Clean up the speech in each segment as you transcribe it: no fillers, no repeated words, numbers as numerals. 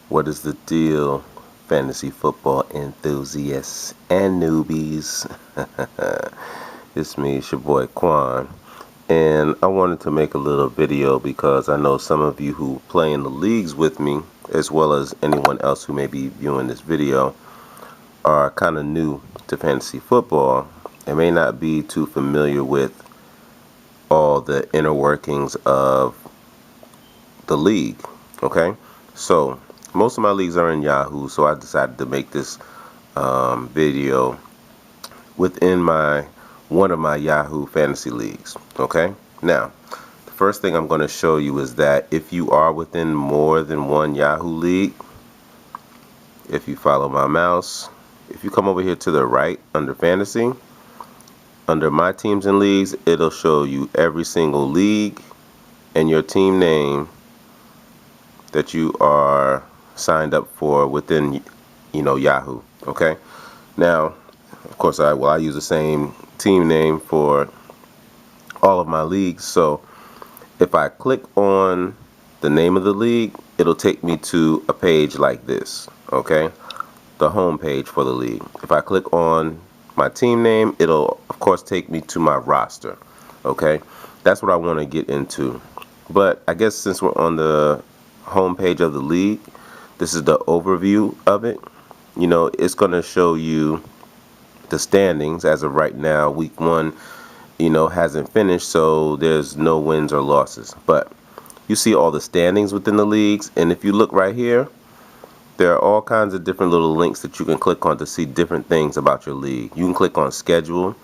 What is the deal, fantasy football enthusiasts and newbies? It's me, it's your boy Quan, and I wanted to make a little video because I know some of you who play in the leagues with me, as well as anyone else who may be viewing this video, are kind of new to fantasy football and may not be too familiar with all the inner workings of the league. Okay, so most of my leagues are in Yahoo, so I decided to make this video within my one of my Yahoo fantasy leagues. Okay, now the first thing I'm going to show you is that if you are within more than one Yahoo league, if you follow my mouse, if you come over here to the right under fantasy, under my teams and leagues, it'll show you every single league and your team name that you are signed up for within, Yahoo. Okay, now of course I use the same team name for all of my leagues. So if I click on the name of the league, it'll take me to a page like this. Okay, the home page for the league. If I click on my team name, it'll of course take me to my roster. Okay, that's what I want to get into. But I guess since we're on the home page of the league, this is the overview of it. It's going to show you the standings as of right now. Week 1 hasn't finished, so there's no wins or losses, but you see all the standings within the leagues. And if you look right here, there are all kinds of different little links that you can click on to see different things about your league. You can click on schedule,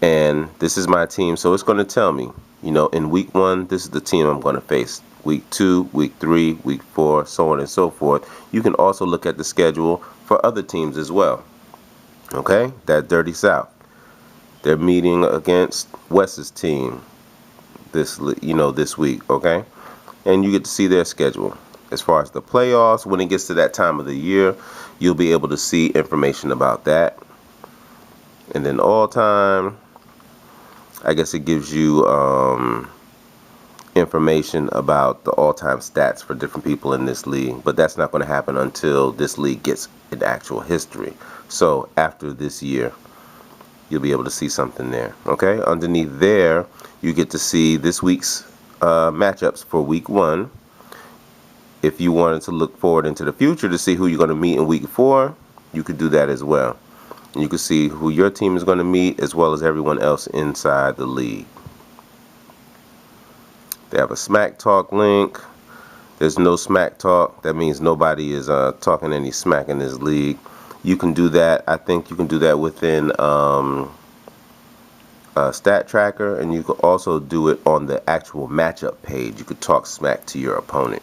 and this is my team, so it's going to tell me, in week 1, this is the team I'm going to face. Week 2, week 3, week 4, so on and so forth. You can also look at the schedule for other teams as well. Okay, that Dirty South, they're meeting against Wes's team this week. Okay, and you get to see their schedule. As far as the playoffs, when it gets to that time of the year, you'll be able to see information about that. And then all time, I guess it gives you information about the all-time stats for different people in this league, but that's not going to happen until this league gets an actual history. So after this year, you'll be able to see something there. Okay, underneath there, you get to see this week's matchups for week 1. If you wanted to look forward into the future to see who you're going to meet in week 4, you could do that as well. And you can see who your team is going to meet as well as everyone else inside the league. They have a smack talk link. There's no smack talk. That means nobody is talking any smack in this league. You can do that. I think you can do that within Stat Tracker, and you can also do it on the actual matchup page. You could talk smack to your opponent.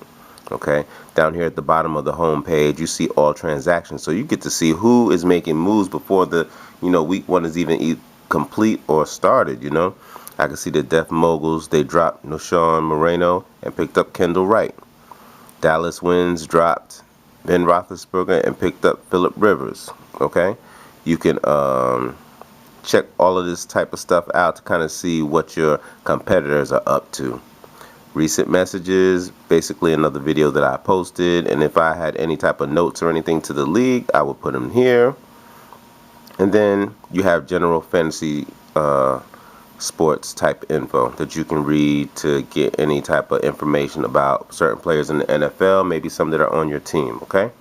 Okay, down here at the bottom of the home page, you see all transactions, so you get to see who is making moves before the week 1 is even complete or started. I can see the Death Moguls, they dropped Noshawn Moreno and picked up Kendall Wright. Dallas Wins dropped Ben Roethlisberger and picked up Phillip Rivers. Okay, you can check all of this type of stuff out to kind of see what your competitors are up to. Recent messages, basically another video that I posted, and if I had any type of notes or anything to the league, I would put them here. And then you have general fantasy sports type info that you can read to get any type of information about certain players in the NFL, maybe some that are on your team. Okay,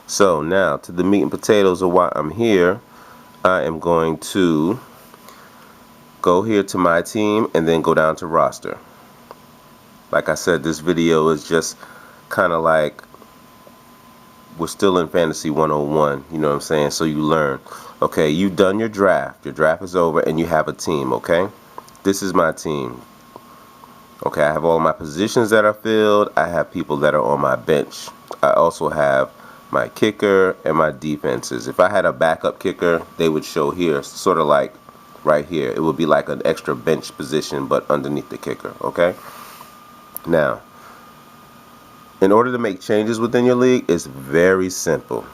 so now to the meat and potatoes of why I'm here. I am going to go here to my team and then go down to roster. Like I said, this video is just kind of like, we're still in Fantasy 101, you know what I'm saying? So you learn. Okay, you've done your draft. Your draft is over and you have a team, okay? This is my team. Okay, I have all my positions that are filled. I have people that are on my bench. I also have my kicker and my defenses. If I had a backup kicker, they would show here, sort of like right here. It would be like an extra bench position, but underneath the kicker, okay? Now, in order to make changes within your league, it's very simple.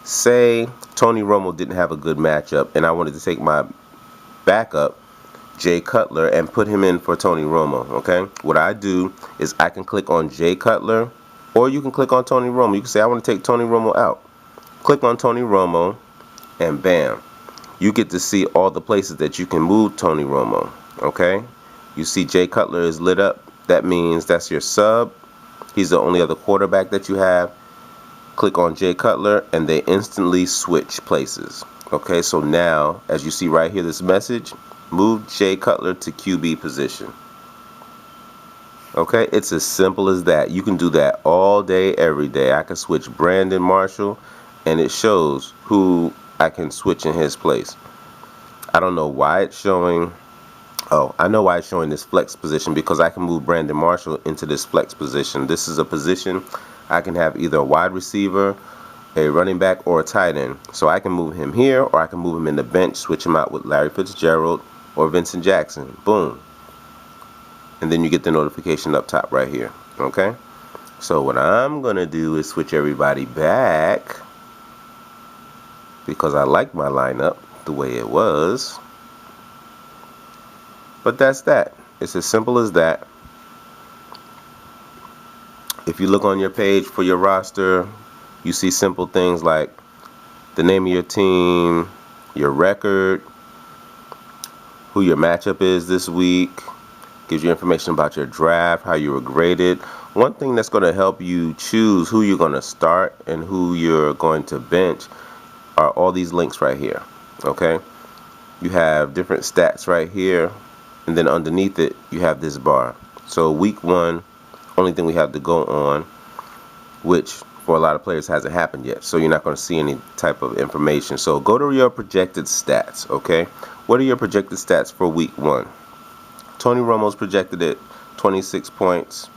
Say Tony Romo didn't have a good matchup and I wanted to take my backup, Jay Cutler, and put him in for Tony Romo. Okay, what I do is I can click on Jay Cutler Or you can click on Tony Romo. You can say, I want to take Tony Romo out. Click on Tony Romo, and bam, you get to see all the places that you can move Tony Romo. Okay? You see Jay Cutler is lit up. That means that's your sub. He's the only other quarterback that you have. Click on Jay Cutler, and they instantly switch places. Okay, so now, as you see right here, this message, move Jay Cutler to QB position. Okay, it's as simple as that. You can do that all day, every day. I can switch Brandon Marshall, and it shows who I can switch in his place. I don't know why it's showing. Oh, I know why it's showing this flex position, because I can move Brandon Marshall into this flex position. This is a position I can have either a wide receiver, a running back, or a tight end. So I can move him here, or I can move him in the bench, switch him out with Larry Fitzgerald or Vincent Jackson. Boom. And then you get the notification up top right here. Okay? So what I'm going to do is switch everybody back, because I like my lineup the way it was. But that's that. It's as simple as that. If you look on your page for your roster, you see simple things like the name of your team, your record, who your matchup is this week, gives you information about your draft, how you were graded. One thing that's going to help you choose who you're going to start and who you're going to bench are all these links right here. Okay? You have different stats right here, and then underneath it, you have this bar. So week 1, only thing we have to go on, which for a lot of players hasn't happened yet, so you're not going to see any type of information. So go to your projected stats. Okay, what are your projected stats for week 1? Tony Romo's projected at 26 points.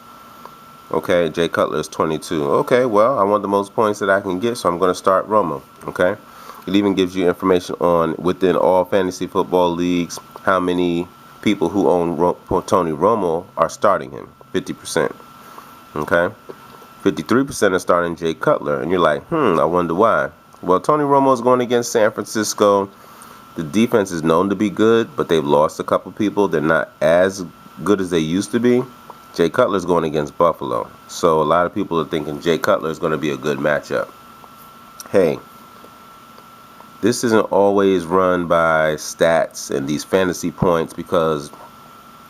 Okay, Jay Cutler is 22. Okay, well, I want the most points that I can get, so I'm going to start Romo. Okay, it even gives you information on, within all fantasy football leagues, how many people who own Tony Romo are starting him. 50%. Okay, 53% are starting Jay Cutler, and you're like, I wonder why. Well, Tony Romo is going against San Francisco. The defense is known to be good, but they've lost a couple people. They're not as good as they used to be. Jay Cutler is going against Buffalo, so a lot of people are thinking Jay Cutler is going to be a good matchup. Hey, this isn't always run by stats and these fantasy points, because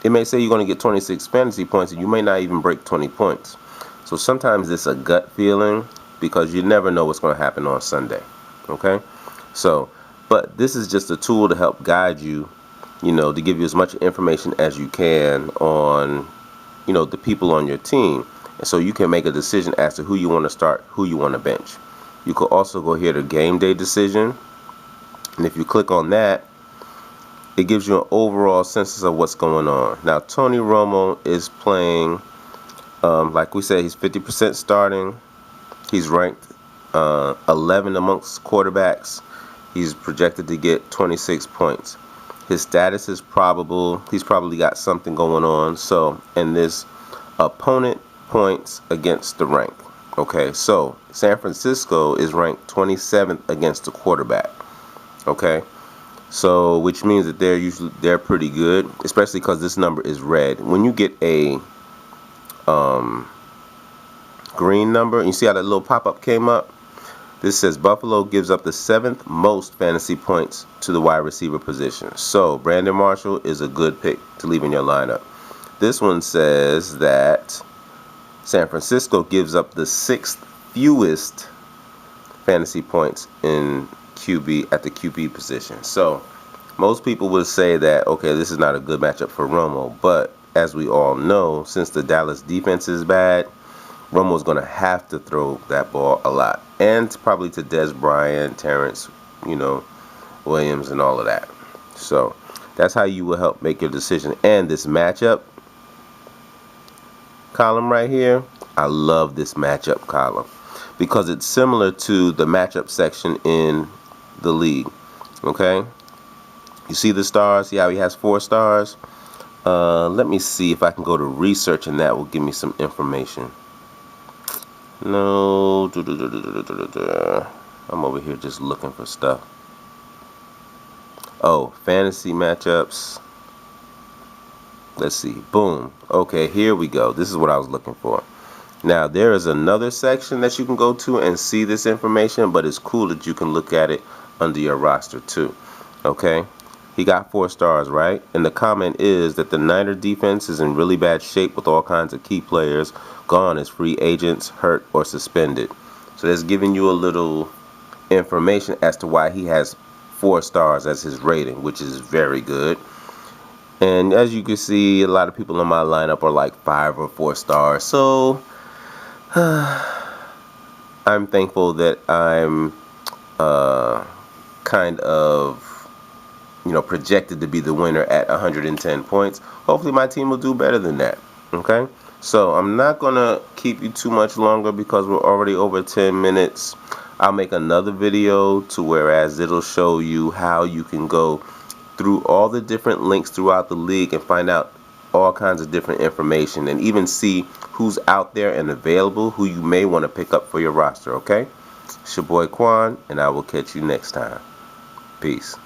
it may say you're going to get 26 fantasy points and you may not even break 20 points. So sometimes it's a gut feeling, because you never know what's going to happen on Sunday. Okay? So, but this is just a tool to help guide you, to give you as much information as you can on, the people on your team. And so you can make a decision as to who you want to start, who you want to bench. You could also go here to game day decision. And if you click on that, it gives you an overall census of what's going on. Now, Tony Romo is playing, like we said, he's 50% starting. He's ranked 11 amongst quarterbacks. He's projected to get 26 points. His status is probable. He's probably got something going on. So, and this opponent points against the rank. Okay, so San Francisco is ranked 27th against the quarterback. Okay. So, which means that they're pretty good, especially because this number is red. When you get a green number, and you see how that little pop-up came up? This says Buffalo gives up the 7th most fantasy points to the wide receiver position. So, Brandon Marshall is a good pick to leave in your lineup. This one says that San Francisco gives up the 6th fewest fantasy points in QB at the QB position. So most people would say that, okay, this is not a good matchup for Romo, but as we all know, since the Dallas defense is bad, Romo's going to have to throw that ball a lot, and probably to Dez Bryant, Terrence, Williams, and all of that. So that's how you will help make your decision. And this matchup column right here, I love this matchup column, because it's similar to the matchup section in the league. Okay, you see the stars? See how he has 4 stars? Let me see if I can go to research, and that will give me some information. No, I'm over here just looking for stuff. Oh, fantasy matchups. Let's see. Boom. Okay, here we go. This is what I was looking for. Now, there is another section that you can go to and see this information, but it's cool that you can look at it under your roster too. Okay? He got 4 stars, right? And the comment is that the Niner defense is in really bad shape with all kinds of key players gone as free agents, hurt, or suspended. So that's giving you a little information as to why he has 4 stars as his rating, which is very good. And as you can see, a lot of people in my lineup are like 5 or 4 stars. So I'm thankful that I'm kind of, projected to be the winner at 110 points. Hopefully my team will do better than that. Okay? So I'm not going to keep you too much longer because we're already over 10 minutes. I'll make another video to whereas it'll show you how you can go through all the different links throughout the league and find out all kinds of different information and even see who's out there and available who you may want to pick up for your roster. Okay? It's your boy Quan, and I will catch you next time. Peace.